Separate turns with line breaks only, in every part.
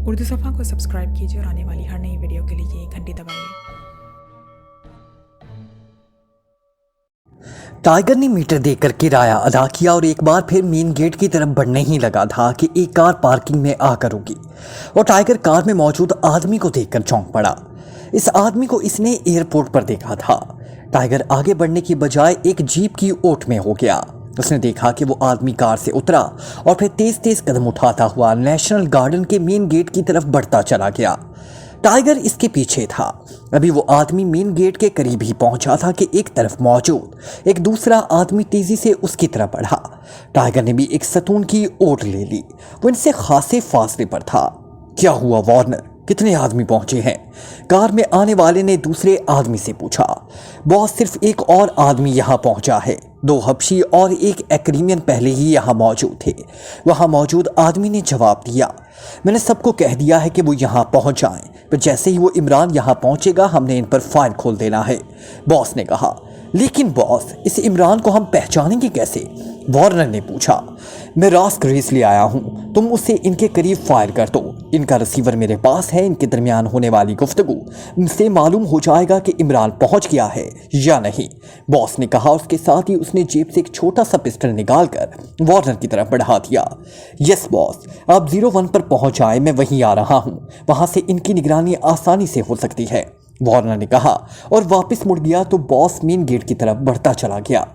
उर्दू सफ़ा को सब्सक्राइब कीजिए और आने वाली हर नई वीडियो के लिए घंटी दबाइए।
टाइगर ने मीटर देकर किराया अदा किया और एक बार फिर मेन गेट की तरफ बढ़ने ही लगा था कि एक कार पार्किंग में आकर रुकी और टाइगर कार में मौजूद आदमी को देखकर चौंक पड़ा। इस आदमी को इसने एयरपोर्ट पर देखा था। टाइगर आगे बढ़ने की बजाय एक जीप की ओट में हो गया। उसने देखा कि वो आदमी कार से उतरा और फिर तेज तेज कदम उठाता हुआ नेशनल गार्डन के मेन गेट की तरफ बढ़ता चला गया। टाइगर इसके पीछे था। अभी वो आदमी मेन गेट के करीब ही पहुंचा था कि एक तरफ मौजूद एक दूसरा आदमी तेजी से उसकी तरफ बढ़ा। टाइगर ने भी एक सतून की ओट ले ली। वो इनसे खासे फासले पर था। क्या हुआ वार्नर, कितने आदमी पहुंचे हैं? कार में आने वाले ने दूसरे आदमी से पूछा। बॉस, सिर्फ एक और आदमी यहाँ पहुंचा है। 2 हबशी और एक एक्रीमियन पहले ही यहाँ मौजूद थे। वहाँ मौजूद आदमी ने जवाब दिया, मैंने सबको कह दिया है कि वो यहाँ पहुँच जाएं, पर जैसे ही वो इमरान यहाँ पहुँचेगा हमने इन पर फायर खोल देना है, बॉस ने कहा। लेकिन बॉस, इस इमरान को हम पहचानेंगे कैसे? वार्नर ने पूछा। मैं रास्क रेस ले आया हूँ, तुम उसे इनके करीब फायर कर दो। इनका रिसीवर मेरे पास है। इनके दरमियान होने वाली गुफ्तगू से मालूम हो जाएगा कि इमरान पहुँच गया है या नहीं, बॉस ने कहा। उसके साथ ही उसने जेब से एक छोटा सा पिस्टल निकालकर वार्नर की तरफ बढ़ा दिया। यस बॉस, आप 01 पर पहुँच आए, मैं वहीं आ रहा हूँ। वहाँ से इनकी निगरानी आसानी से हो सकती है, वार्नर ने कहा और वापस मुड़ गया तो बॉस मेन गेट की तरफ बढ़ता चला गया।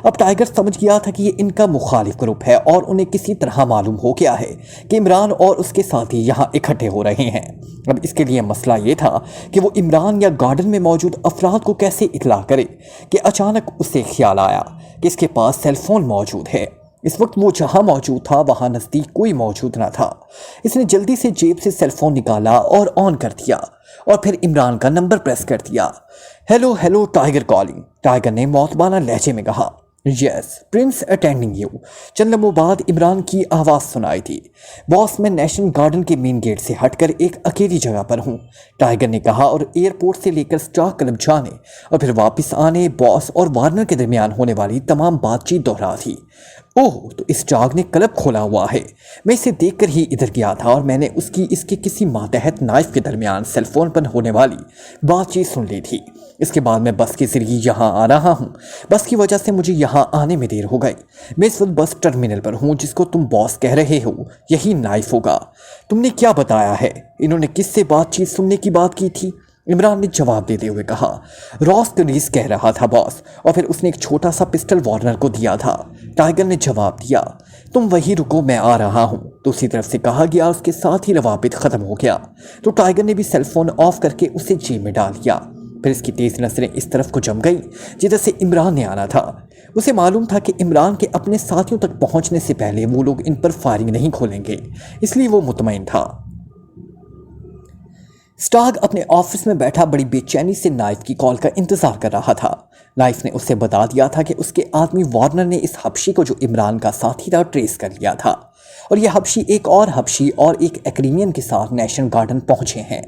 अब टाइगर समझ गया था कि ये इनका मुखालिफ ग्रुप है और उन्हें किसी तरह मालूम हो गया है कि इमरान और उसके साथी यहाँ इकट्ठे हो रहे हैं। अब इसके लिए मसला ये था कि वो इमरान या गार्डन में मौजूद अफराद को कैसे इत्तला करे कि अचानक उसे ख्याल आया कि इसके पास सेल फोन मौजूद है। इस वक्त वो जहाँ मौजूद था वहाँ नज़दीक कोई मौजूद न था। इसने जल्दी से जेब से सेल फोन निकाला और ऑन कर दिया और फिर इमरान का नंबर प्रेस कर दिया। Hello hello, tiger calling, tiger ने मौतबाना लहजे में कहा। Yes prince, attending you. चंद लम्हों बाद इमरान की आवाज़ सुनाई थी। बॉस, मैं नेशनल गार्डन के मेन गेट से हटकर एक अकेली जगह पर हूँ, टाइगर ने कहा और एयरपोर्ट से लेकर स्टाक क्लब जाने और फिर वापस आने बॉस और वार्नर के दरमियान होने वाली तमाम बातचीत दोहरा थी। ओह, तो इस स्टाग ने क्लब खोला हुआ है। मैं इसे देखकर ही इधर गया था और मैंने इसके किसी मातहत नाइफ के दरमियान सेलफोन पर होने वाली बातचीत सुन ली थी। इसके बाद मैं बस के जरिए यहाँ आ रहा हूँ। बस की वजह से मुझे यहाँ आने में देर हो गई। मैं इस वक्त बस टर्मिनल पर हूँ। जिसको तुम बॉस कह रहे हो यही नाइफ होगा। तुमने क्या बताया है? इन्होंने किससे बातचीत सुनने की बात की थी? इमरान ने जवाब देते हुए कहा। रॉस कनीस कह रहा था बॉस, और फिर उसने एक छोटा सा पिस्टल वार्नर को दिया था। टाइगर ने जवाब दिया, तुम वहीं रुको, मैं आ रहा हूँ। दूसरी तरफ से कहा गया। उसके साथ ही रवाबित ख़त्म हो गया तो टाइगर ने भी सेल फोन ऑफ करके उसे जेब में डाल दिया। फिर इसकी तेज नजरें इस तरफ को जम गई जिधर से इमरान ने आना था। उसे मालूम था कि इमरान के अपने साथियों तक पहुँचने से पहले वो लोग इन पर फायरिंग नहीं खोलेंगे, इसलिए वो मुतमईन था। स्टाग अपने ऑफिस में बैठा बड़ी बेचैनी से नाइफ की कॉल का इंतजार कर रहा था। नाइफ ने उसे बता दिया था कि उसके आदमी वार्नर ने इस हबशी को जो इमरान का साथी था ट्रेस कर लिया था और यह हबशी एक और हबशी और एक एक्रीमियन के साथ नेशनल गार्डन पहुंचे हैं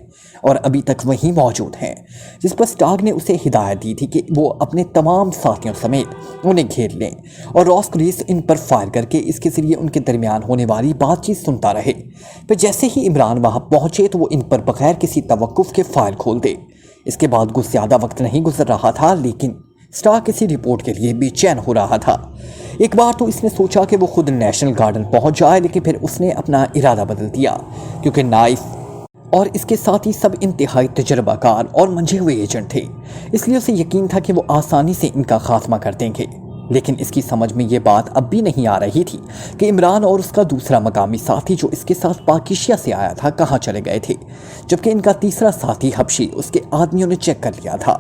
और अभी तक वहीं मौजूद हैं। जिस पर स्टाग ने उसे हिदायत दी थी कि वो अपने तमाम साथियों समेत उन्हें घेर लें और रॉस ग्रेस इन पर फायर करके इसके जरिए उनके दरमियान होने वाली बातचीत सुनता रहे। फिर जैसे ही इमरान वहां पहुंचे तो वो इन पर बगैर किसी तवक्कुफ के फायर खोल दे। इसके बाद कुछ ज़्यादा वक्त नहीं गुजर रहा था, लेकिन स्टार किसी रिपोर्ट के लिए बेचैन हो रहा था। एक बार तो इसने सोचा कि वो खुद नेशनल गार्डन पहुंच जाए, लेकिन फिर उसने अपना इरादा बदल दिया क्योंकि नाइफ और इसके साथ ही सब इंतहाई तजर्बाकार और मंझे हुए एजेंट थे। इसलिए उसे यकीन था कि वो आसानी से इनका खात्मा कर देंगे। लेकिन इसकी समझ में ये बात अब भी नहीं आ रही थी कि इमरान और उसका दूसरा मकामी साथी जो इसके साथ पाकिस्तान से आया था कहाँ चले गए थे, जबकि इनका तीसरा साथी हबशी उसके आदमियों ने चेक कर लिया था,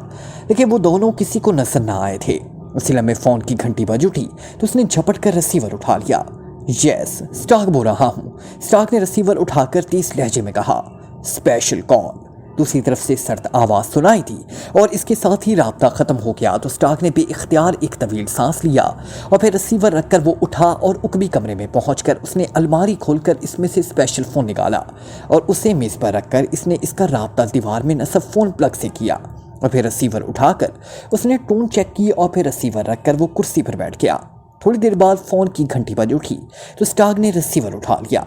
लेकिन वो दोनों किसी को नजर न आए थे। उसी लम्हे फ़ोन की घंटी बज उठी तो उसने झपट कर रिसीवर उठा लिया। यस, स्टाक बोल रहा हूँ, स्टाक ने रिसीवर उठाकर तेज लहजे में कहा। Special call. दूसरी तरफ से सर्द आवाज़ सुनाई थी और इसके साथ ही राब्ता ख़त्म हो गया तो स्टार्क ने बेइख्तियार एक तवील सांस लिया और फिर रिसीवर रखकर वो उठा और उकबी कमरे में पहुंचकर उसने अलमारी खोलकर इसमें से स्पेशल फ़ोन निकाला और उसे मेज़ पर रखकर इसने इसका राब्ता दीवार में नस्ब फ़ोन प्लग से किया और फिर रिसीवर उठाकर उसने टोन चेक की और फिर रिसीवर रखकर वो कुर्सी पर बैठ गया। थोड़ी देर बाद फ़ोन की घंटी बज उठी तो स्टार्क ने रिसीवर उठा लिया।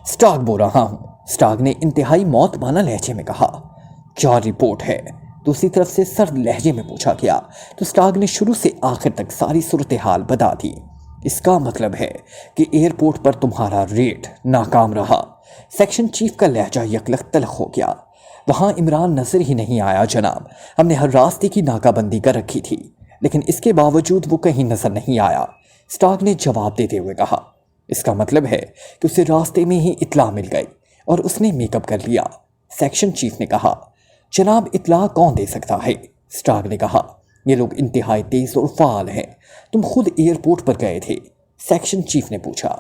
स्टार्क बोल रहा हूँ, اسٹارک نے انتہائی موتبانہ لہجے میں کہا۔ کیا رپورٹ ہے؟ دوسری طرف سے سرد لہجے میں پوچھا گیا تو اسٹارک نے شروع سے آخر تک ساری صورتحال بتا دی۔ اس کا مطلب ہے کہ ایئرپورٹ پر تمہارا ریڈ ناکام رہا۔ سیکشن چیف کا لہجہ یکلخت تلخ ہو گیا۔ وہاں عمران نظر ہی نہیں آیا جناب، ہم نے ہر راستے کی ناکہ بندی کر رکھی تھی، لیکن اس کے باوجود وہ کہیں نظر نہیں آیا، اسٹارک نے جواب دیتے ہوئے کہا۔ اس کا مطلب ہے کہ اسے راستے میں ہی اطلاع مل گئی اور اس نے میک اپ کر لیا، سیکشن چیف نے کہا۔ جناب اطلاع کون دے سکتا ہے؟ اسٹارک نے کہا۔ یہ لوگ انتہائی تیز اور فعال ہیں، تم خود ایئرپورٹ پر گئے تھے؟ سیکشن چیف نے پوچھا۔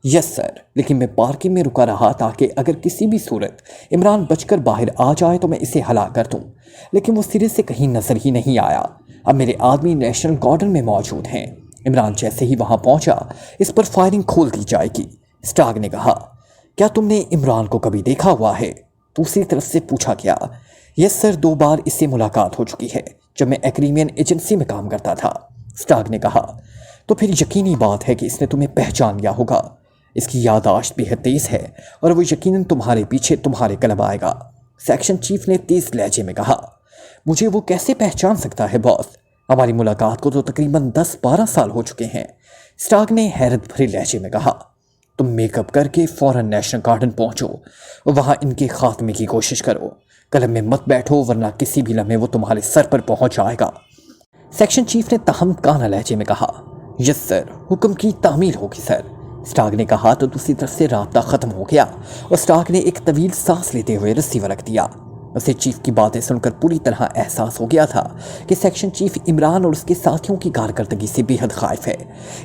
یس سر، لیکن میں پارکنگ میں رکا رہا تاکہ اگر کسی بھی صورت عمران بچ کر باہر آ جائے تو میں اسے ہلاک کر دوں، لیکن وہ سرے سے کہیں نظر ہی نہیں آیا۔ اب میرے آدمی نیشنل گارڈن میں موجود ہیں، عمران جیسے ہی وہاں پہنچا اس پر فائرنگ کھول دی جائے گی، اسٹارک نے کہا۔ کیا تم نے عمران کو کبھی دیکھا ہوا ہے؟ دوسری طرف سے پوچھا گیا۔ یس سر، 2 بار اس سے ملاقات ہو چکی ہے جب میں ایکریمین ایجنسی میں کام کرتا تھا، اسٹارک نے کہا۔ تو پھر یقینی بات ہے کہ اس نے تمہیں پہچان لیا ہوگا، اس کی یادداشت بہت تیز ہے اور وہ یقیناً تمہارے پیچھے تمہارے قلب آئے گا، سیکشن چیف نے تیز لہجے میں کہا۔ مجھے وہ کیسے پہچان سکتا ہے باس؟ ہماری ملاقات کو تو تقریباً 10-12 سال ہو چکے ہیں، اسٹارک نے حیرت بھرے لہجے میں کہا۔ تم میک اپ کر کے فوراً نیشنل گارڈن پہنچو اور وہاں ان کے خاتمے کی کوشش کرو، قلم میں مت بیٹھو ورنہ کسی بھی لمحے وہ تمہارے سر پر پہنچ جائے گا، سیکشن چیف نے تہم کانہ لہجے میں کہا۔ یس سر، حکم کی تعمیل ہوگی سر، اسٹارک نے کہا تو دوسری طرف سے رابطہ ختم ہو گیا اور اسٹارک نے ایک طویل سانس لیتے ہوئے ریسیور رکھ دیا۔ اسے چیف کی باتیں سن کر پوری طرح احساس ہو گیا تھا کہ سیکشن چیف عمران اور اس کے ساتھیوں کی کارکردگی سے بے حد خائف ہے،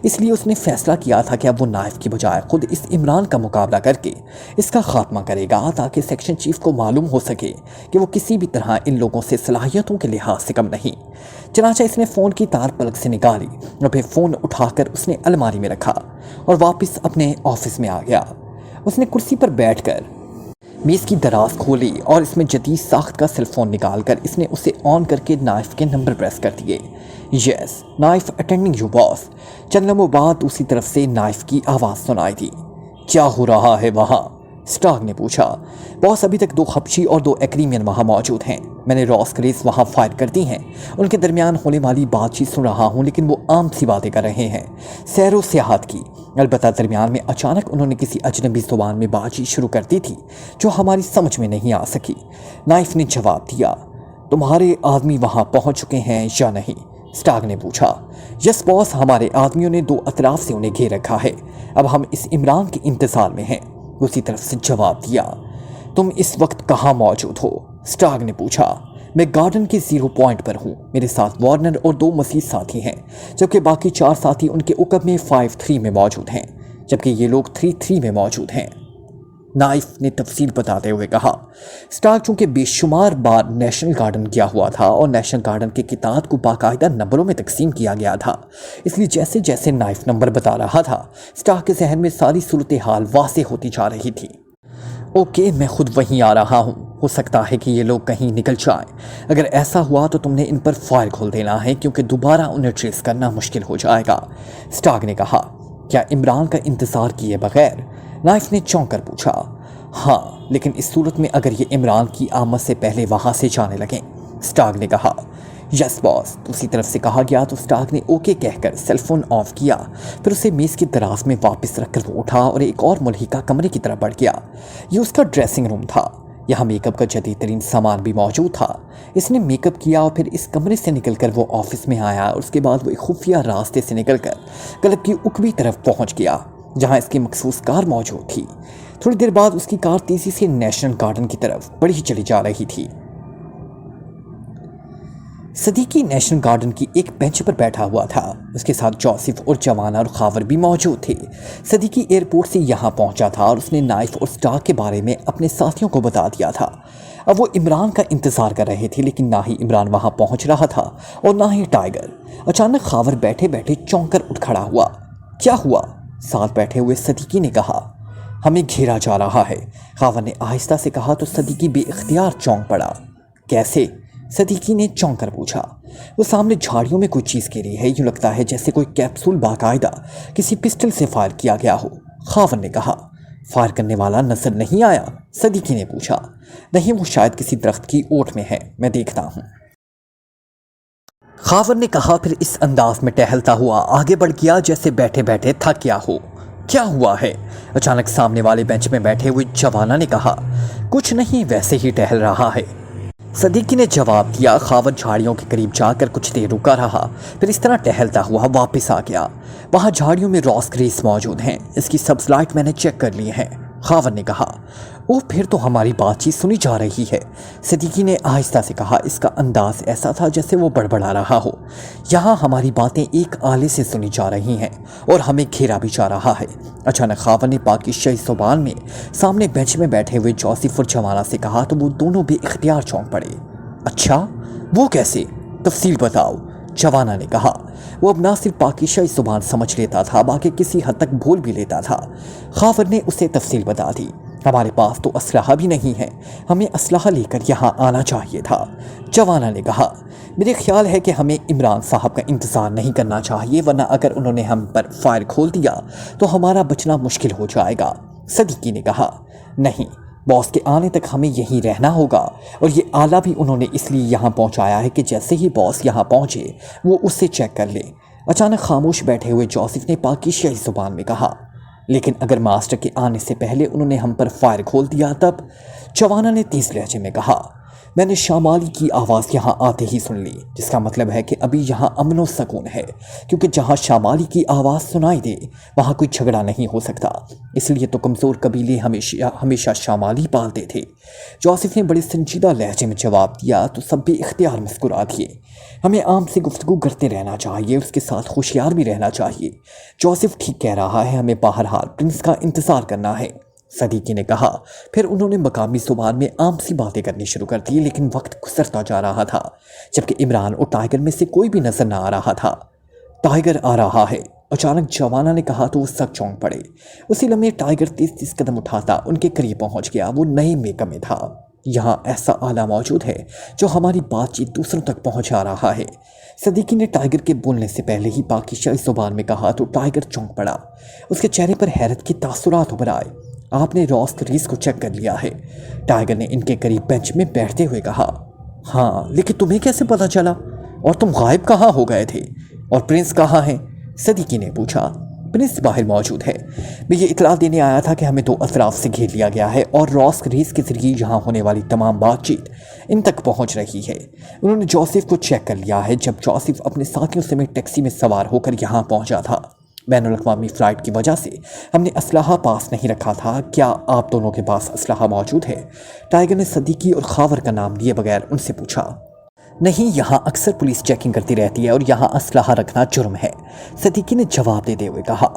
اس لیے اس نے فیصلہ کیا تھا کہ اب وہ نائف کی بجائے خود اس عمران کا مقابلہ کر کے اس کا خاتمہ کرے گا تاکہ سیکشن چیف کو معلوم ہو سکے کہ وہ کسی بھی طرح ان لوگوں سے صلاحیتوں کے لحاظ سے کم نہیں۔ چنانچہ اس نے فون کی تار پلک سے نکالی اور پھر فون اٹھا کر اس نے الماری میں رکھا اور واپس اپنے آفس میں آ گیا۔ اس نے کرسی پر بیٹھ کر میز کی دراز کھولی اور اس میں جدید ساخت کا سیل فون نکال کر اس نے اسے آن کر کے نائف کے نمبر پریس کر دیے۔ یس، نائف اٹینڈنگ یو باس۔ چند لمحوں بعد دوسری طرف سے نائف کی آواز سنائی دی۔ کیا ہو رہا ہے وہاں؟ اسٹارک نے پوچھا۔ باس، ابھی تک 2 خبشی اور 2 ایکریمین وہاں موجود ہیں، میں نے راس کریز وہاں فائر کر دی ہیں، ان کے درمیان ہونے والی بات چیت سن رہا ہوں لیکن وہ عام سی باتیں کر رہے ہیں، سیر و سیاحت کی، البتہ درمیان میں اچانک انہوں نے کسی اجنبی زبان میں بات چیت شروع کر دی تھی جو ہماری سمجھ میں نہیں آ سکی۔ نائف نے جواب دیا۔ تمہارے آدمی وہاں پہنچ چکے ہیں یا نہیں؟ اسٹارک نے پوچھا۔ یس باس، ہمارے آدمیوں نے 2 اطراف سے انہیں گھیر رکھا ہے، اب ہم اس عمران کے انتظار میں ہیں، دوسری طرف سے جواب دیا۔ تم اس وقت کہاں موجود ہو؟ اسٹارک نے پوچھا۔ میں گارڈن کے 0 پوائنٹ پر ہوں، میرے ساتھ وارنر اور 2 مزید ساتھی ہیں، جبکہ باقی 4 ساتھی ان کے عقب میں 5-3 میں موجود ہیں، جبکہ یہ لوگ 3-3 میں موجود ہیں، نائف نے تفصیل بتاتے ہوئے کہا۔ اسٹارک چونکہ بے شمار بار نیشنل گارڈن گیا ہوا تھا اور نیشنل گارڈن کے قطاعات کو باقاعدہ نمبروں میں تقسیم کیا گیا تھا، اس لیے جیسے جیسے نائف نمبر بتا رہا تھا اسٹارک کے ذہن میں ساری صورتحال واضح ہوتی جا رہی تھی۔ اوکے، میں خود وہیں آ رہا ہوں، ہو سکتا ہے کہ یہ لوگ کہیں نکل جائیں، اگر ایسا ہوا تو تم نے ان پر فائر کھول دینا ہے کیونکہ دوبارہ انہیں ٹریس کرنا مشکل ہو جائے گا، اسٹارک نے کہا۔ کیا عمران کا انتظار کیے بغیر؟ نائف نے چونک کر پوچھا۔ ہاں، لیکن اس صورت میں اگر یہ عمران کی آمد سے پہلے وہاں سے جانے لگیں، اسٹارک نے کہا۔ یس باس، دوسری طرف سے کہا گیا تو اسٹارک نے اوکے کہہ کر سیل فون آف کیا، پھر اسے میز کی دراز میں واپس رکھ کر وہ اٹھا اور ایک اور ملحقہ کمرے کی طرف بڑھ گیا۔ یہ اس کا ڈریسنگ روم تھا، یہاں میک اپ کا جدید ترین سامان بھی موجود تھا۔ اس نے میک اپ کیا اور پھر اس کمرے سے نکل کر وہ آفس میں آیا اور اس کے بعد وہ ایک خفیہ راستے سے نکل کر کلب کی عقبی طرف پہنچ گیا جہاں اس کی مخصوص کار موجود تھی۔ تھوڑی دیر بعد اس کی کار تیزی سے نیشنل گارڈن کی طرف بڑھی چلی جا رہی تھی۔ صدیقی نیشنل گارڈن کی ایک بینچ پر بیٹھا ہوا تھا، اس کے ساتھ جوزف اور جوانا اور خاور بھی موجود تھے۔ صدیقی ایئرپورٹ سے یہاں پہنچا تھا اور اس نے نائف اور اسٹارک کے بارے میں اپنے ساتھیوں کو بتا دیا تھا۔ اب وہ عمران کا انتظار کر رہے تھے لیکن نہ ہی عمران وہاں پہنچ رہا تھا اور نہ ہی ٹائیگر۔ اچانک خاور بیٹھے بیٹھے چونک کر اٹھ کھڑا ہوا۔ کیا ہوا؟ ساتھ بیٹھے ہوئے صدیقی نے کہا۔ ہمیں گھیرا جا رہا ہے، خاور نے آہستہ سے کہا تو صدیقی بے اختیار چونک پڑا۔ کیسے؟ صدیقی نے چونک کر پوچھا۔ وہ سامنے جھاڑیوں میں کوئی چیز گری ہے، یوں لگتا ہے جیسے کوئی کیپسول باقاعدہ کسی پسٹل سے فائر کیا گیا ہو، خاور نے کہا۔ फायर करने वाला नजर नहीं आया? सदीकी ने पूछा। नहीं, वो शायद किसी दरख्त की ओट में है, मैं देखता हूँ, खावर ने कहा। फिर इस अंदाज में टहलता हुआ आगे बढ़ गया जैसे बैठे बैठे थक गया हो। क्या हुआ है? अचानक सामने वाले बेंच में बैठे हुए जवाना ने कहा। कुछ नहीं, वैसे ही टहल रहा है, सदीकी ने जवाब दिया। खावर झाड़ियों के करीब जाकर कुछ देर रुका रहा, फिर इस तरह टहलता हुआ वापस आ गया। वहाँ झाड़ियों में रॉस ग्रीस मौजूद हैं, इसकी सब्ज लाइट मैंने चेक कर ली है, खावर ने कहा। ओ, फिर तो हमारी बातचीत सुनी जा रही है, सदीकी ने आहिस्ता से कहा। इसका अंदाज ऐसा था जैसे वो बड़बड़ा रहा हो। यहाँ हमारी बातें एक आले से सुनी जा रही हैं और हमें घेरा भी जा रहा है। अचानक खावर ने पाकिस्तानी ज़ुबान में सामने बेंच में बैठे हुए जोसेफ और जवाना से कहा तो वो दोनों बेइख्तियार चौंक पड़े। अच्छा, वो कैसे? तफसील बताओ, जवाना ने कहा। वो अब ना सिर्फ पाकिस्तानी ज़ुबान समझ लेता था, बाकी किसी हद तक बोल भी लेता था। खावर ने उसे तफसील बता दी। हमारे पास तो असलहा भी नहीं है, हमें असलहा लेकर यहाँ आना चाहिए था, जवाना ने कहा। मेरे ख्याल है कि हमें इमरान साहब का इंतज़ार नहीं करना चाहिए, वरना अगर उन्होंने हम पर फायर खोल दिया तो हमारा बचना मुश्किल हो जाएगा, सदीकी ने कहा। नहीं, बॉस के आने तक हमें यहीं रहना होगा, और ये आला भी उन्होंने इसलिए यहाँ पहुँचाया है कि जैसे ही बॉस यहाँ पहुँचे वो उससे चेक कर ले। अचानक खामोश बैठे हुए जोसेफ ने पाकिस्तानी ज़ुबान में कहा। लेकिन अगर मास्टर के आने से पहले उन्होंने हम पर फायर खोल दिया तब? जवाना ने तेज लहजे में कहा। मैंने शामाली की आवाज़ यहाँ आते ही सुन ली, जिसका मतलब है कि अभी यहाँ अमन व सकून है, क्योंकि जहाँ शामाली की आवाज़ सुनाई दे वहाँ कोई झगड़ा नहीं हो सकता। इसलिए तो कमज़ोर कबीले हमेशा शामाली पालते थे, जोसेफ ने बड़े संजीदा लहजे में जवाब दिया। तो सब बेइख्तियार मुस्कुरा दिए। हमें आम से गुफ्तगू करते रहना चाहिए, उसके साथ होशियार भी रहना चाहिए। जोसेफ ठीक कह रहा है, हमें बहरहाल प्रिंस का इंतज़ार करना है, सदीकी ने कहा। फिर उन्होंने मकामी ज़ुबान में आम सी बातें करनी शुरू कर दी, लेकिन वक्त गुजरता जा रहा था जबकि इमरान और टाइगर में से कोई भी नजर न आ रहा था। टाइगर आ रहा है, अचानक जवाना ने कहा तो वो सब चौंक पड़े। उसी लम्हे टाइगर तेज कदम उठाता उनके करीब पहुंच गया। वो नए मेकअप में था। यहाँ ऐसा आला मौजूद है जो हमारी बातचीत दूसरों तक पहुंचा रहा है, सदीकी ने टाइगर के बोलने से पहले ही पाकिस्तानी ज़ुबान में कहा तो टाइगर चौंक पड़ा। उसके चेहरे पर हैरत के तासुरात उभर आए। आपने रॉस ग्रीस को चेक कर लिया है, टाइगर ने इनके करीब बेंच में बैठते हुए कहा। हाँ, लेकिन तुम्हें कैसे पता चला? और तुम गायब कहाँ हो गए थे? और प्रिंस कहाँ है? सदीकी ने पूछा। प्रिंस बाहर मौजूद है, मैं ये इतला देने आया था कि हमें दो अतराफ से घेर लिया गया है और रॉस ग्रीस के जरिए यहाँ होने वाली तमाम बातचीत इन तक पहुँच रही है। उन्होंने जोसेफ को चेक कर लिया है। जब जोसेफ अपने साथियों समेत टैक्सी में सवार होकर यहाँ पहुँचा था, बैनुल-अक़वामी फ़्लाइट की वजह से हमने असलहा पास नहीं रखा था। क्या आप दोनों के पास असलहा मौजूद है? टाइगर ने सदीकी और खावर का नाम लिए बगैर उनसे पूछा। नहीं, यहाँ अक्सर पुलिस चेकिंग करती रहती है और यहाँ असलहा रखना जुर्म है, सदीकी ने जवाब देते हुए कहा।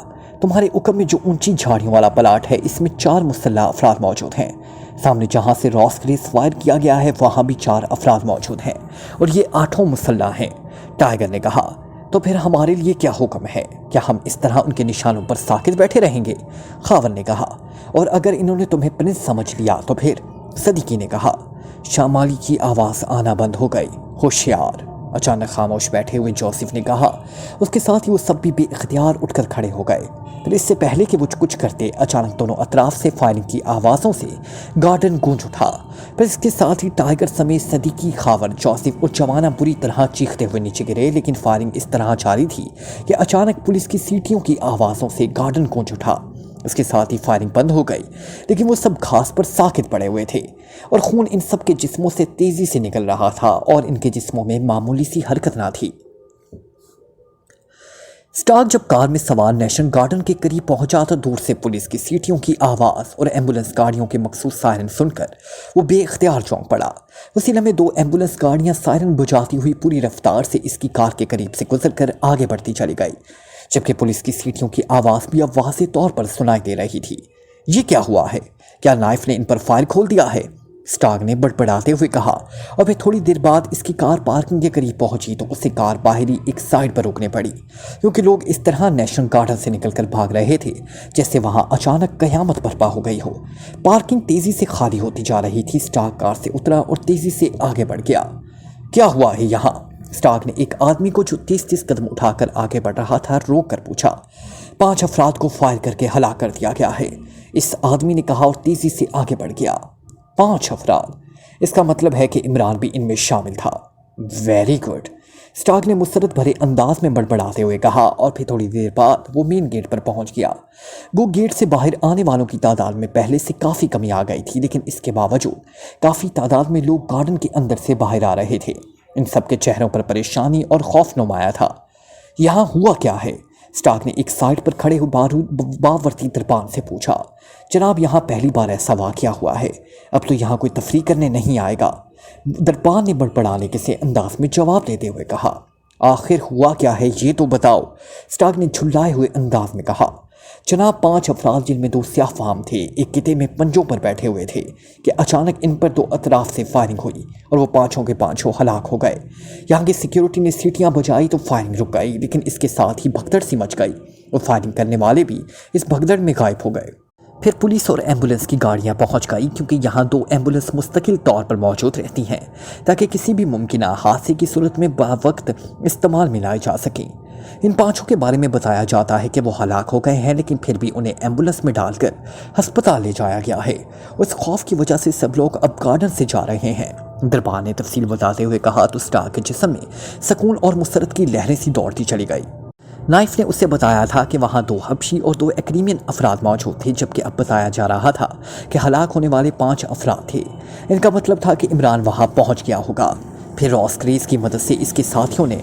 तुम्हारे उकम में जो ऊंची झाड़ियों वाला प्लाट है, इसमें 4 मुसल्लह अफराद मौजूद हैं। सामने जहाँ से रॉस ग्रीस फायर किया गया है वहाँ भी 4 अफराद मौजूद हैं और ये 8 मुसल्लह हैं, टाइगर ने कहा। तो फिर हमारे लिए क्या हुक्म है? क्या हम इस तरह उनके निशानों पर साकित बैठे रहेंगे? खावर ने कहा। और अगर इन्होंने तुम्हें प्रिंस समझ लिया तो फिर? सदीकी ने कहा। शामाली की आवाज़ आना बंद हो गई। होशियार, अचानक खामोश बैठे हुए जोसेफ ने कहा। उसके साथ ही वो सब भी बेइख्तियार उठकर खड़े हो गए। फिर इससे पहले कि वो कुछ करते, अचानक दोनों अतराफ से फायरिंग की आवाज़ों से गार्डन गूंज उठा। फिर इसके साथ ही टाइगर समेत सदीकी, खावर, जोसेफ और जवाना बुरी तरह चीखते हुए नीचे गिरे। लेकिन फायरिंग इस तरह जारी थी कि अचानक पुलिस की सीटियों की आवाज़ों से गार्डन गूंज उठा। इसके साथ ही फायरिंग बंद हो गई, लेकिन वो सब घास पर साकित पड़े हुए थे और खून इन सब के जिस्मों से तेजी से निकल रहा था और इनके जिस्मों में मामूली सी हरकत ना थी। स्टार्क जब कार में सवार नेशनल गार्डन के करीब पहुंचा तो दूर से पुलिस की सीटियों की आवाज़ और एम्बुलेंस गाड़ियों के मखसूस सायरन सुनकर वो बेइख्तियार चौंक पड़ा। उसी लम्हे 2 एम्बुलेंस गाड़ियां सायरन बुझाती हुई पूरी रफ्तार से इसकी कार के करीब से गुजरकर आगे बढ़ती चली गई, जबकि पुलिस की सीटियों की आवाज़ भी अब वाज़े तौर पर सुनाई दे रही थी। ये क्या हुआ है? क्या नाइफ ने इन पर फायर खोल दिया है? स्टार्क ने बड़बड़ाते हुए कहा। और फिर थोड़ी देर बाद इसकी कार पार्किंग के करीब पहुंची तो उसे कार बाहरी एक साइड पर रोकने पड़ी, क्योंकि लोग इस तरह नेशनल गार्डन से निकलकर भाग रहे थे जैसे वहां अचानक कयामत बर्पा हो गई हो। पार्किंग तेजी से खाली होती जा रही थी। स्टार्क कार से उतरा और तेजी से आगे बढ़ गया। क्या हुआ है यहाँ? स्टार्क ने एक आदमी को जो तेज कदम उठाकर आगे बढ़ रहा था रोक कर पूछा। 5 अफराद को फायर करके हलाक कर दिया गया है। اس آدمی نے کہا اور تیزی سے آگے بڑھ گیا۔ 5 افراد، اس کا مطلب ہے کہ عمران بھی ان میں شامل تھا۔ ویری گڈ، اسٹارک نے مسرت بھرے انداز میں بڑبڑاتے ہوئے کہا، اور پھر تھوڑی دیر بعد وہ مین گیٹ پر پہنچ گیا۔ وہ گیٹ سے باہر آنے والوں کی تعداد میں پہلے سے کافی کمی آ گئی تھی، لیکن اس کے باوجود کافی تعداد میں لوگ گارڈن کے اندر سے باہر آ رہے تھے۔ ان سب کے چہروں پر پریشانی اور خوف نمایاں تھا۔ یہاں ہوا کیا ہے؟ اسٹارک نے ایک سائڈ پر کھڑے ہوئے باورتی دربان سے پوچھا۔ جناب، یہاں پہلی بار ایسا واقعہ ہوا ہے، اب تو یہاں کوئی تفریح کرنے نہیں آئے گا، دربان نے بڑبڑانے کے سے انداز میں جواب دیتے ہوئے کہا۔ آخر ہوا کیا ہے یہ تو بتاؤ، اسٹارک نے جھلائے ہوئے انداز میں کہا۔ جناب، 5 افراد جن میں 2 سیاہ فام تھے ایک کتے میں پنجوں پر بیٹھے ہوئے تھے کہ اچانک ان پر 2 اطراف سے فائرنگ ہوئی اور وہ 5 کے 5 ہلاک ہو گئے۔ یہاں کی سیکیورٹی نے سیٹیاں بجائی تو فائرنگ رک گئی، لیکن اس کے ساتھ ہی بھگدڑ سی مچ گئی اور فائرنگ کرنے والے بھی اس بھگدڑ میں غائب ہو گئے۔ پھر پولیس اور ایمبولنس کی گاڑیاں پہنچ گئی، کیونکہ یہاں 2 ایمبولنس مستقل طور پر موجود رہتی ہیں تاکہ کسی بھی ممکنہ حادثے کی صورت میں بوقت استعمال میں لائے جا سکیں۔ ان 5 کے بارے میں بتایا جاتا ہے کہ وہ ہلاک ہو گئے ہیں، لیکن پھر بھی انہیں ایمبولنس میں ڈال کر ہسپتال لے جایا گیا ہے۔ اس خوف کی وجہ سے سب لوگ اب گارڈن سے جا رہے ہیں۔ دربار نے تفصیل بتاتے ہوئے کہا تو اسٹارک کے جسم میں سکون اور مسرت کی لہریں سی دوڑتی چلی گئی۔ نائف نے اسے بتایا تھا کہ وہاں 2 حبشی اور 2 ایکریمین افراد موجود تھے، جبکہ اب بتایا جا رہا تھا کہ ہلاک ہونے والے 5 افراد تھے۔ ان کا مطلب تھا کہ عمران وہاں پہنچ گیا ہوگا، پھر راس گریس کی مدد سے اس کے ساتھیوں نے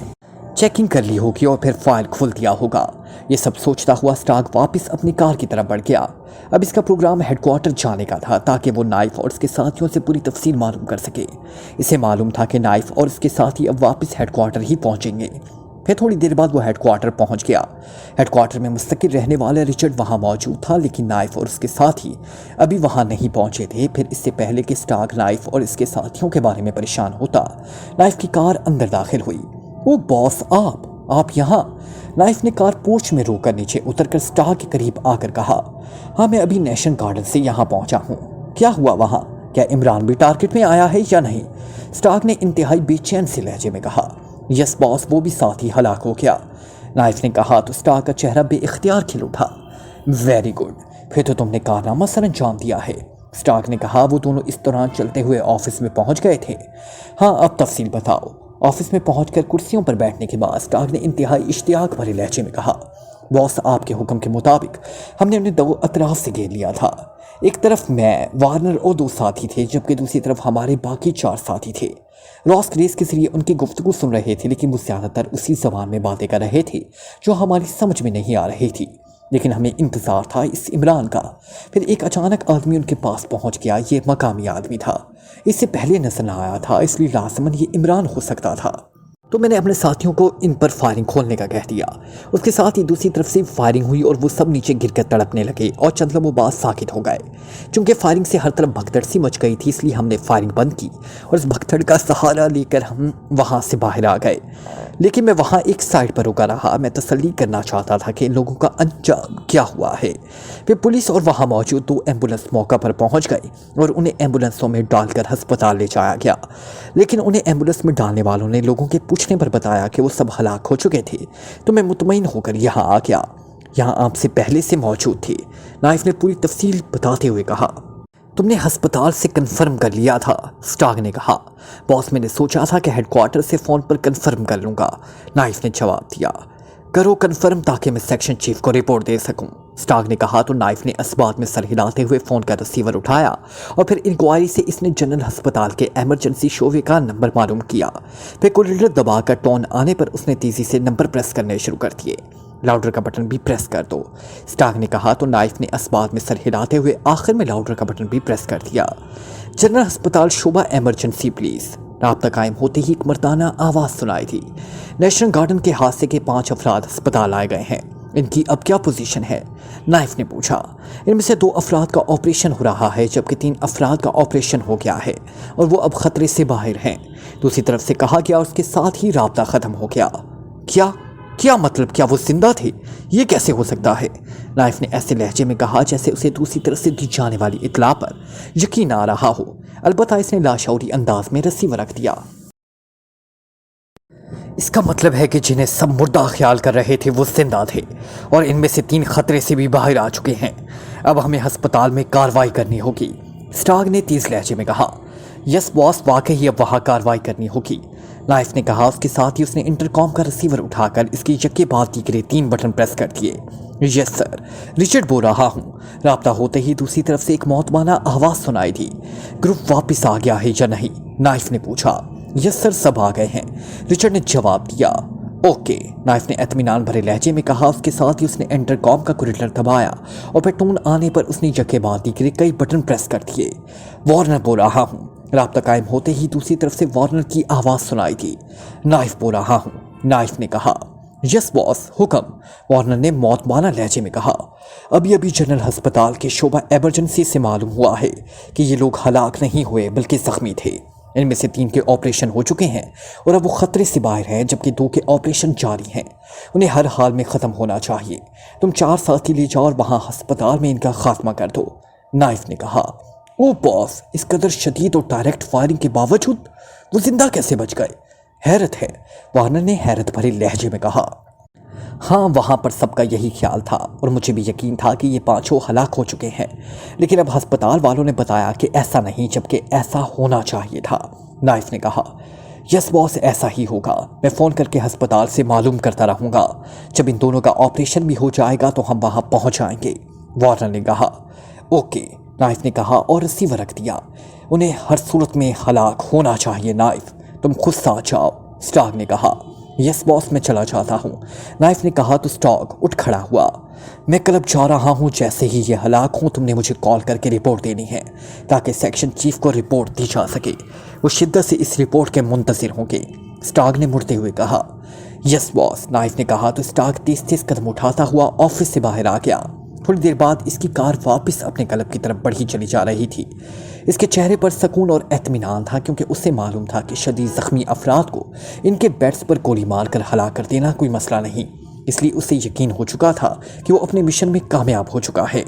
چیکنگ کر لی ہوگی اور پھر فائل کھول دیا ہوگا۔ یہ سب سوچتا ہوا اسٹارک واپس اپنی کار کی طرف بڑھ گیا۔ اب اس کا پروگرام ہیڈ کوارٹر جانے کا تھا تاکہ وہ نائف اور اس کے ساتھیوں سے پوری تفصیل معلوم کر سکے۔ اسے معلوم تھا کہ نائف اور اس کے ساتھی اب واپس ہیڈ کوارٹر ہی پہنچیں گے۔ پھر تھوڑی دیر بعد وہ ہیڈ کوارٹر پہنچ گیا۔ ہیڈ کوارٹر میں مستقل رہنے والا رچرڈ وہاں موجود تھا، لیکن نائف اور اس کے ساتھی ابھی وہاں نہیں پہنچے تھے۔ پھر اس سے پہلے کہ اسٹارک نائف اور اس کے ساتھیوں کے بارے میں پریشان ہوتا، نائف کی کار اندر داخل ہوئی۔ او باس، آپ یہاں؟ نائف نے کار پورچ میں روک کر نیچے اتر کر اسٹارک کے قریب آ کر کہا۔ ہاں، میں ابھی نیشنل گارڈن سے یہاں پہنچا ہوں۔ کیا ہوا وہاں؟ کیا عمران بھی ٹارگٹ میں آیا ہے یا نہیں؟ اسٹارک نے انتہائی بے چین سے لہجے میں کہا۔ یس باس، وہ بھی ساتھ ہی ہلاک ہو گیا، نائف نے کہا تو اسٹارک کا چہرہ بے اختیار کھل اٹھا۔ ویری گڈ، پھر تو تم نے کارنامہ سر انجام دیا ہے، اسٹارک نے کہا۔ وہ دونوں اس دوران چلتے ہوئے آفس میں پہنچ گئے تھے۔ ہاں، اب تفصیل بتاؤ۔ آفس میں پہنچ کر کرسیوں پر بیٹھنے کے بعد اسٹارک نے انتہائی اشتیاق بھرے لہجے میں کہا۔ باس، آپ کے حکم کے مطابق ہم نے انہیں 2 اطراف سے گھیر لیا تھا۔ ایک طرف میں، وارنر اور 2 ساتھی تھے، جبکہ دوسری طرف ہمارے باقی 4 ساتھی تھے۔ راس گریس کے ذریعے ان کی گفتگو سن رہے تھے، لیکن وہ زیادہ تر اسی زبان میں باتیں کر رہے تھے جو ہماری سمجھ میں نہیں آ رہی تھی، لیکن ہمیں انتظار تھا اس عمران کا۔ پھر ایک اچانک آدمی ان کے پاس پہنچ گیا۔ یہ مقامی آدمی تھا، اس سے پہلے نظر نہ آیا تھا، اس لیے لازماً یہ عمران ہو سکتا تھا۔ تو میں نے اپنے ساتھیوں کو ان پر فائرنگ کھولنے کا کہہ دیا۔ اس کے ساتھ ہی دوسری طرف سے فائرنگ ہوئی اور وہ سب نیچے گر کر تڑپنے لگے اور چند لمحوں بعد ساکت ہو گئے۔ چونکہ فائرنگ سے ہر طرف بھگدڑ سی مچ گئی تھی، اس لیے ہم نے فائرنگ بند کی اور اس بھگدڑ کا سہارا لے کر ہم وہاں سے باہر آ گئے۔ لیکن میں وہاں ایک سائڈ پر رکا رہا، میں تسلی کرنا چاہتا تھا کہ ان لوگوں کا انجام کیا ہوا ہے۔ پھر پولیس اور وہاں موجود 2 ایمبولنس موقع پر پہنچ گئی اور انہیں ایمبولنسوں میں ڈال کر ہسپتال لے جایا گیا، لیکن انہیں ایمبولنس میں ڈالنے والوں نے لوگوں کے پوچھنے پر بتایا کہ وہ سب ہلاک ہو چکے تھے۔ تو میں مطمئن ہو کر یہاں آ گیا، یہاں آپ سے پہلے سے موجود تھے، نائف نے پوری تفصیل بتاتے ہوئے کہا۔ تم نے ہسپتال سے کنفرم کر لیا تھا، اسٹارک نے کہا۔ باس، میں نے سوچا تھا کہ ہیڈ کوارٹر سے فون پر کنفرم کر لوں گا، نائف نے جواب دیا۔ کرو کنفرم تاکہ میں سیکشن چیف کو رپورٹ دے سکوں، اسٹارک نے کہا تو نائف نے اسبات میں سر ہلاتے ہوئے فون کا ریسیور اٹھایا اور پھر انکوائری سے اس نے جنرل ہسپتال کے ایمرجنسی شعبے کا نمبر معلوم کیا۔ پھر کوریڈور دبا کر ٹون آنے پر اس نے تیزی سے نمبر پریس کرنے شروع کر دیے۔ لاؤڈر کا بٹن بھی پریس کر دو، اسٹارک نے کہا تو نائف نے اسبات میں سر ہلاتے ہوئے آخر میں لاؤڈر کا بٹن بھی پریس کر دیا۔ جنرل ہسپتال شعبہ ایمرجنسی پولیس۔ رابطہ قائم ہوتے ہی ایک مردانہ آواز سنائی تھی۔ نیشنل گارڈن کے حادثے کے 5 افراد ہسپتال آئے گئے ہیں، ان کی اب کیا پوزیشن ہے؟ نائف نے پوچھا۔ ان میں سے 2 افراد کا آپریشن ہو رہا ہے، جبکہ 3 افراد کا آپریشن ہو گیا ہے اور وہ اب خطرے سے باہر ہیں، دوسری طرف سے کہا گیا، اور اس کے ساتھ ہی رابطہ ختم ہو گیا۔ کیا مطلب؟ کیا وہ زندہ تھے؟ یہ کیسے ہو سکتا ہے؟ نائف نے ایسے لہجے میں کہا جیسے اسے دوسری طرف سے دی جانے والی اطلاع پر یقین آ رہا ہو، البتہ اس نے لاشعوری انداز میں ریسیور رکھ دیا۔ اس کا مطلب ہے کہ جنہیں سب مردہ خیال کر رہے تھے وہ زندہ تھے، اور ان میں سے 3 خطرے سے بھی باہر آ چکے ہیں۔ अब हमें अस्पताल में कार्रवाई करनी होगी, स्टार्क ने तेज लहजे में कहा। यस बॉस, वाकई अब वहाँ कार्रवाई करनी होगी, नाइफ ने कहा। उसके साथ ही उसने इंटरकॉम का रिसीवर उठाकर इसके यके बाद दीगरे 3 बटन प्रेस कर दिए। यस सर, रिचर्ड बोल रहा हूँ। राब्ता होते ही दूसरी तरफ से एक मौतमाना आवाज़ सुनाई दी। ग्रुप वापस आ गया है या नहीं, नाइफ ने पूछा। यस सर, सब आ गए हैं, रिचर्ड ने जवाब दिया। ओके, नाइफ ने इत्मीनान भरे लहजे में कहा। उसके साथ ही उसने इंटरकॉम का कुरिटर दबाया और फिर टोन आने पर उसने यके बाद दीगरे कई बटन प्रेस कर दिए। वार्नर बोल रहा हूँ। राब्ता कायम होते ही दूसरी तरफ से वार्नर की आवाज़ सुनाई दी। नाइफ बोल रहा हूँ, नाइफ ने कहा। यस बॉस, हुक्म, वार्नर ने मौतमाना लहजे में कहा। अभी अभी जनरल अस्पताल के शोबा इमरजेंसी से मालूम हुआ है कि ये लोग हलाक नहीं हुए बल्कि जख्मी थे। इनमें से 3 के ऑपरेशन हो चुके हैं और अब वो खतरे से बाहर हैं, जबकि 2 के ऑपरेशन जारी हैं। उन्हें हर हाल में ख़त्म होना चाहिए। तुम 4 साथी ले जाओ और वहाँ अस्पताल में इनका खात्मा कर दो, नाइफ ने कहा। ओ बॉस, इस कदर शदीद और डायरेक्ट फायरिंग के बावजूद वो जिंदा कैसे बच गए? हैरत है, वार्नर ने हैरत भरे लहजे में कहा। हाँ, वहाँ पर सबका यही ख्याल था और मुझे भी यकीन था कि ये 5 हलाक हो चुके हैं, लेकिन अब अस्पताल वालों ने बताया कि ऐसा नहीं, जबकि ऐसा होना चाहिए था, नाइफ ने कहा। यस बॉस, ऐसा ही होगा। मैं फ़ोन करके अस्पताल से मालूम करता रहूँगा। जब इन दोनों का ऑपरेशन भी हो जाएगा तो हम वहाँ पहुँच आएंगे, वार्नर ने कहा। ओके, नाइफ ने कहा और रिसीवर रख दिया। उन्हें हर सूरत में हलाक होना चाहिए, नाइफ, तुम खुद साथ जाओ, स्टार्क ने कहा। यस बॉस, मैं चला जाता हूँ, नाइफ ने कहा तो स्टार्क उठ खड़ा हुआ। मैं क्लब जा रहा हूँ, जैसे ही ये हलाक हूँ तुमने मुझे कॉल करके रिपोर्ट देनी है ताकि सेक्शन चीफ को रिपोर्ट दी जा सके। वो शिद्दत से इस रिपोर्ट के मुंतज़िर होंगे, स्टार्क ने मुड़ते हुए कहा। यस बॉस, नाइफ ने कहा तो स्टार्क तेज तेज कदम उठाता हुआ ऑफिस से बाहर आ गया। थोड़ी देर बाद इसकी कार वापस अपने क्लब की तरफ बढ़ी चली जा रही थी। इसके चेहरे पर सुकून और इत्मीनान था, क्योंकि उसे मालूम था कि शदीद ज़ख्मी अफराद को इनके बेड्स पर गोली मारकर हलाक कर देना कोई मसला नहीं। इसलिए उसे यकीन हो चुका था कि वो अपने मिशन में कामयाब हो चुका है।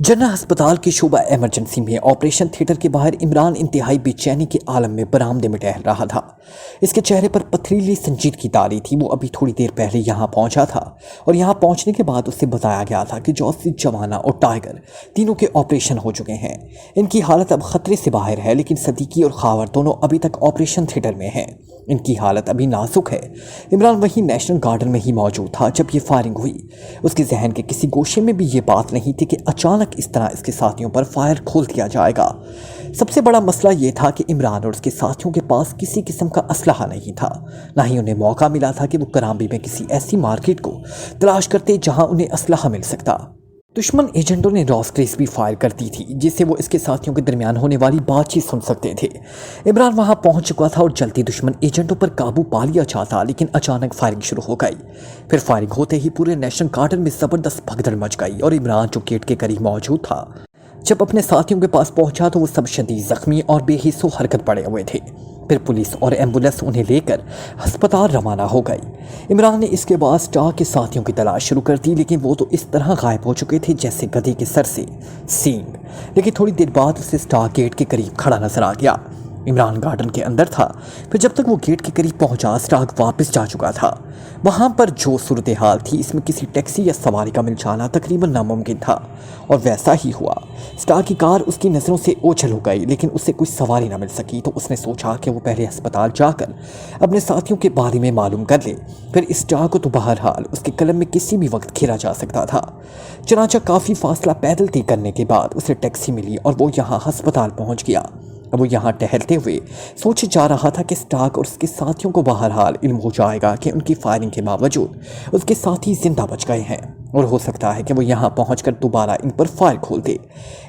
जनरल अस्पताल की शोबा इमरजेंसी में ऑपरेशन थिएटर के बाहर इमरान इंतहाई बेचैनी के आलम में बरामदे में टहल रहा था। इसके चेहरे पर पथरीली संजीदगी तारी थी। वो अभी थोड़ी देर पहले यहाँ पहुँचा था और यहाँ पहुँचने के बाद उसे बताया गया था कि जॉसी, जवाना और टाइगर तीनों के ऑपरेशन हो चुके हैं। इनकी हालत अब खतरे से बाहर है, लेकिन सदीकी और खावर दोनों अभी तक ऑपरेशन थिएटर में हैं। इनकी हालत अभी नाजुक है। इमरान वहीं नेशनल गार्डन में ही मौजूद था जब ये फायरिंग हुई। उसके जहन के किसी गोशे में भी ये बात नहीं थी कि अचानक इस तरह इसके साथियों पर फायर खोल दिया जाएगा। सबसे बड़ा मसला ये था कि इमरान और उसके साथियों के पास किसी किस्म का असलहा नहीं था। ना ही उन्हें मौका मिला था कि वो कराम्बी में किसी ऐसी मार्केट को तलाश करते जहां उन्हें असलहा मिल सकता। दुश्मन एजेंटों ने रॉस्ट्रेस भी फायर कर दी थी, जिससे वो इसके साथियों के दरमियान होने वाली बातचीत सुन सकते थे। इमरान वहां पहुंच चुका था और जल्दी दुश्मन एजेंटों पर काबू पा लिया चाहता, लेकिन अचानक फायरिंग शुरू हो गई। फिर फायरिंग होते ही पूरे नेशनल गार्डन में ज़बरदस्त भगदड़ मच गई और इमरान जो गेट के करीब मौजूद था, जब अपने साथियों के पास पहुंचा तो वो सब शदीद जख्मी और बेहिस्सो हरकत पड़े हुए थे। फिर पुलिस और एम्बुलेंस उन्हें लेकर अस्पताल रवाना हो गई। इमरान ने इसके बाद स्टार्क के साथियों की तलाश शुरू कर दी, लेकिन वो तो इस तरह गायब हो चुके थे जैसे गधे के सर से सींग। लेकिन थोड़ी देर बाद उसे स्टार्क गेट के करीब खड़ा नजर आ गया। इमरान गार्डन के अंदर था। फिर जब तक वो गेट के करीब पहुंचा, स्टार्क वापस जा चुका था। वहां पर जो सूरत हाल थी, इसमें किसी टैक्सी या सवारी का मिल जाना तकरीबन नामुमकिन था, और वैसा ही हुआ। स्टार्क की कार उसकी नज़रों से ओझल हो गई, लेकिन उससे कोई सवारी ना मिल सकी। तो उसने सोचा कि वो पहले अस्पताल जाकर अपने साथियों के बारे में मालूम कर ले। फिर इस स्टार्क को तो बहरहाल उसके कलम में किसी भी वक्त घेरा जा सकता था। चनाचा काफ़ी फासला पैदल तय करने के बाद उसे टैक्सी मिली और वो यहाँ अस्पताल पहुँच गया। अब वो यहाँ टहलते हुए सोचे जा रहा था कि स्टार्क और उसके साथियों को बहरहाल इल्म हो जाएगा कि उनकी फायरिंग के बावजूद उसके साथी जिंदा बच गए हैं, और हो सकता है कि वो यहाँ पहुंचकर दोबारा इन पर फायर खोल दे।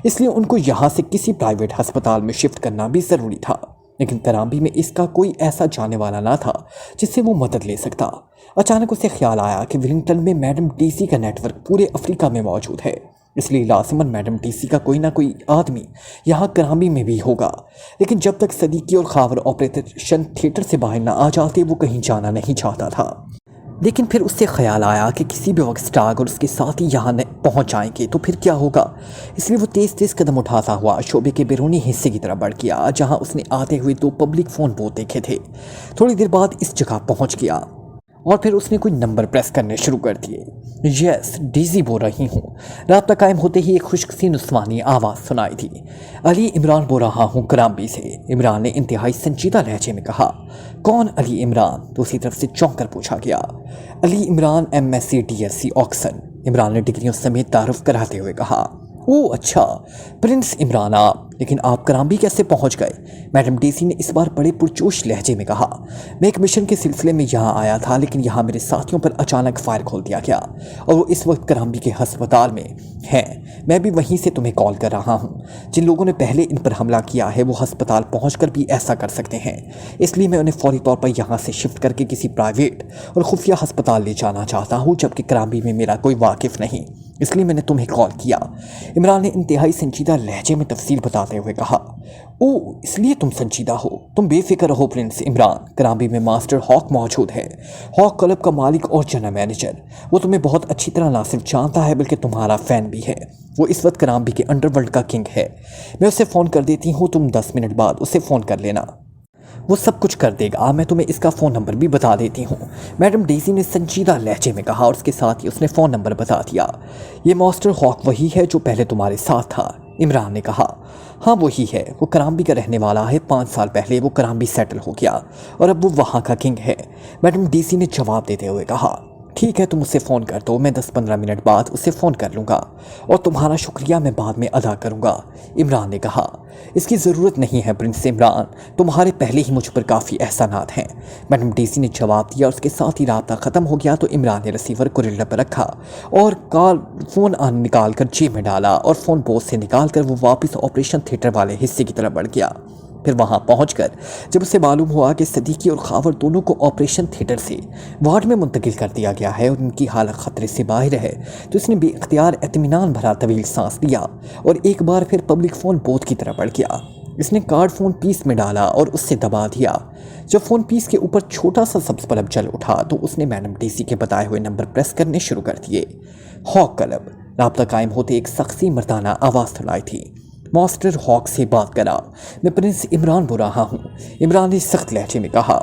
इसलिए उनको यहाँ से किसी प्राइवेट अस्पताल में शिफ्ट करना भी ज़रूरी था। लेकिन कराम्बी में इसका कोई ऐसा जाने वाला ना था जिससे वो मदद ले सकता। अचानक उसे ख्याल आया कि विलिंगटन में मैडम डीसी का नेटवर्क पूरे अफ्रीका में मौजूद है, इसलिए लाजिमन मैडम डीसी का कोई ना कोई आदमी यहाँ कराम्बी में भी होगा। लेकिन जब तक सदीकी और खावर ऑपरेशन थिएटर से बाहर ना आ जाते, वो कहीं जाना नहीं चाहता था। लेकिन फिर उससे ख्याल आया कि किसी भी वक्त स्टार्क और उसके साथी यहाँ पहुँच जाएंगे तो फिर क्या होगा। इसलिए वो तेज़ तेज़ कदम उठाता हुआ शोबे के बैरूनी हिस्से की तरफ बढ़ गया, जहाँ उसने आते हुए 2 पब्लिक फ़ोन बूथ देखे थे। थोड़ी देर बाद इस जगह पहुँच गया और फिर उसने कोई नंबर प्रेस करने शुरू कर दिए। यस, डेज़ी बोल रही हूँ। राब्ता कायम होते ही एक खुश्क-सी नुस्वानी आवाज़ सुनाई दी। अली इमरान बोल रहा हूँ कराम्बी से, इमरान ने इंतहाई संजीदा लहजे में कहा। कौन अली इमरान? दूसरी तरफ से चौंक कर पूछा गया। Ali Imran MSc DSc Oxon, Imran ने डिग्रियों समेत तारुफ कराते हुए कहा। ओह अच्छा, प्रिंस इमरान आप, लेकिन आप कराम्बी कैसे पहुंच गए? मैडम डेज़ी ने इस बार बड़े पुरजोश लहजे में कहा। मैं एक मिशन के सिलसिले में यहाँ आया था, लेकिन यहाँ मेरे साथियों पर अचानक फायर खोल दिया गया और वो इस वक्त कराम्बी के अस्पताल में हैं। मैं भी वहीं से तुम्हें कॉल कर रहा हूँ। जिन लोगों ने पहले इन पर हमला किया है वो अस्पताल पहुँच भी ऐसा कर सकते हैं, इसलिए मैं उन्हें फौरी तौर पर यहाँ से शिफ्ट करके किसी प्राइवेट और खुफिया अस्पताल ले जाना चाहता हूँ, जबकि कराम्बी में मेरा कोई वाकिफ़ नहीं, इसलिए मैंने तुम्हें कॉल किया। इमरान ने इंतहाई संजीदा लहजे में तफसील बताते हुए कहा। ओह, इसलिए तुम संजीदा हो? तुम बेफिक्र रहो प्रिंस इमरान, कराम्बी में मास्टर हॉक मौजूद है, हॉक क्लब का मालिक और जनरल मैनेजर। वो तुम्हें बहुत अच्छी तरह ना सिर्फ जानता है बल्कि तुम्हारा फ़ैन भी है। वो इस वक्त कराम्बी के अंडरवर्ल्ड का किंग है। मैं उसे फ़ोन कर देती हूँ, तुम 10 मिनट बाद उसे फ़ोन कर लेना, वो सब कुछ कर देगा। मैं तुम्हें इसका फ़ोन नंबर भी बता देती हूँ, मैडम डेज़ी ने संजीदा लहजे में कहा और उसके साथ ही उसने फ़ोन नंबर बता दिया। ये मास्टर हॉक वही है जो पहले तुम्हारे साथ था, इमरान ने कहा। हाँ वही है, वो कराम्बी का रहने वाला है। 5 साल पहले वो कराम्बी सेटल हो गया और अब वो वहाँ का किंग है, मैडम डेज़ी ने जवाब देते हुए कहा। ठीक है, तुम उसे फ़ोन कर दो, मैं 10-15 मिनट बाद उसे फ़ोन कर लूँगा और तुम्हारा शुक्रिया मैं बाद में अदा करूँगा, इमरान ने कहा। इसकी ज़रूरत नहीं है प्रिंस इमरान, तुम्हारे पहले ही मुझ पर काफ़ी एहसानात हैं, मैडम डेज़ी ने जवाब दिया। उसके साथ ही राब्ता ख़त्म हो गया तो इमरान ने रिसीवर को रिल्ले पर रखा और फ़ोन निकाल कर जेब में डाला और फ़ोन बोस से निकाल कर वो वापस ऑपरेशन थिएटर वाले हिस्से की तरफ बढ़ गया। फिर वहां पहुंचकर जब उसे मालूम हुआ कि सदीकी और खावर दोनों को ऑपरेशन थिएटर से वार्ड में मुंतकिल कर दिया गया है और उनकी हालत खतरे से बाहर है, तो इसने बेइख्तियार इत्मीनान भरा तवील सांस लिया और एक बार फिर पब्लिक फ़ोन बोथ की तरफ बढ़ गया। इसने कार्ड फ़ोन पीस में डाला और उससे दबा दिया। जब फ़ोन पीस के ऊपर छोटा सा सब्ज़ बल्ब जल उठा तो उसने मैडम डेज़ी के बताए हुए नंबर प्रेस करने शुरू कर दिए। हॉक क्लब, राब्ता कायम होते एक सख्सी मर्दाना आवाज़ सुनाई थी। मास्टर हॉक से बात करा, मैं प्रिंस इमरान बोल रहा हूँ, इमरान ने सख्त लहजे में कहा।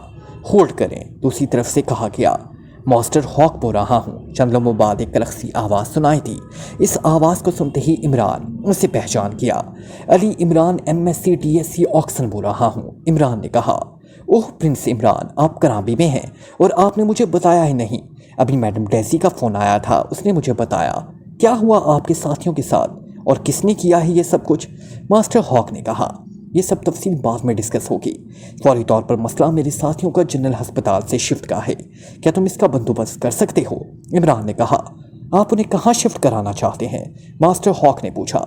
होल्ड करें, दूसरी तरफ से कहा गया। मास्टर हॉक बोल रहा हूँ। चंद लम्हों बाद एक कलखसी आवाज़ सुनाई दी। इस आवाज़ को सुनते ही इमरान उसे पहचान किया। Ali Imran MSc DSc Oxon बोल रहा हूँ, इमरान ने कहा। ओह प्रिंस इमरान, आप कराम्बी में हैं और आपने मुझे बताया ही नहीं। अभी मैडम डेज़ी का फ़ोन आया था, उसने मुझे बताया। क्या हुआ आपके साथियों के साथ और किसने किया है ये सब कुछ? मास्टर हॉक ने कहा। ये सब तफसील बाद में डिस्कस होगी। फौरी तौर पर मसला मेरे साथियों का जनरल अस्पताल से शिफ्ट का है, क्या तुम इसका बंदोबस्त कर सकते हो? इमरान ने कहा। आप उन्हें कहाँ शिफ्ट कराना चाहते हैं? मास्टर हॉक ने पूछा।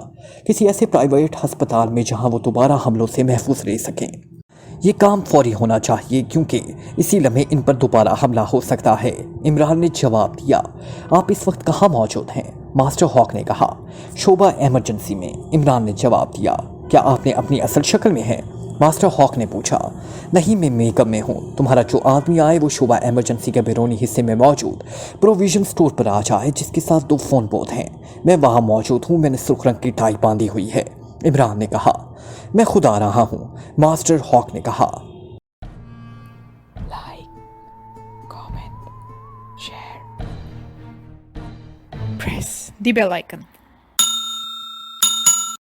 किसी ऐसे प्राइवेट अस्पताल में जहाँ वो दोबारा हमलों से महफूज रह सकें। ये काम फौरी होना चाहिए क्योंकि इसी लम्हे इन पर दोबारा हमला हो सकता है, इमरान ने जवाब दिया। आप इस वक्त कहाँ मौजूद हैं? मास्टर हॉक ने कहा। शोबा इमरजेंसी में, इमरान ने जवाब दिया। क्या आपने अपनी असल शक्ल में है? मास्टर हॉक ने पूछा। नहीं, मैं मेकअप में हूँ। तुम्हारा जो आदमी आए वो शोबा इमरजेंसी के बैरूनी हिस्से में मौजूद प्रोविजन स्टोर पर आ जाए, जिसके साथ 2 फ़ोन बोथ हैं। मैं वहाँ मौजूद हूँ, मैंने सुर्ख रंग की टाई बांधी हुई है, इमरान ने कहा। मैं खुद आ रहा हूँ, मास्टर हॉक ने कहा।
Like, comment, share, press the bell icon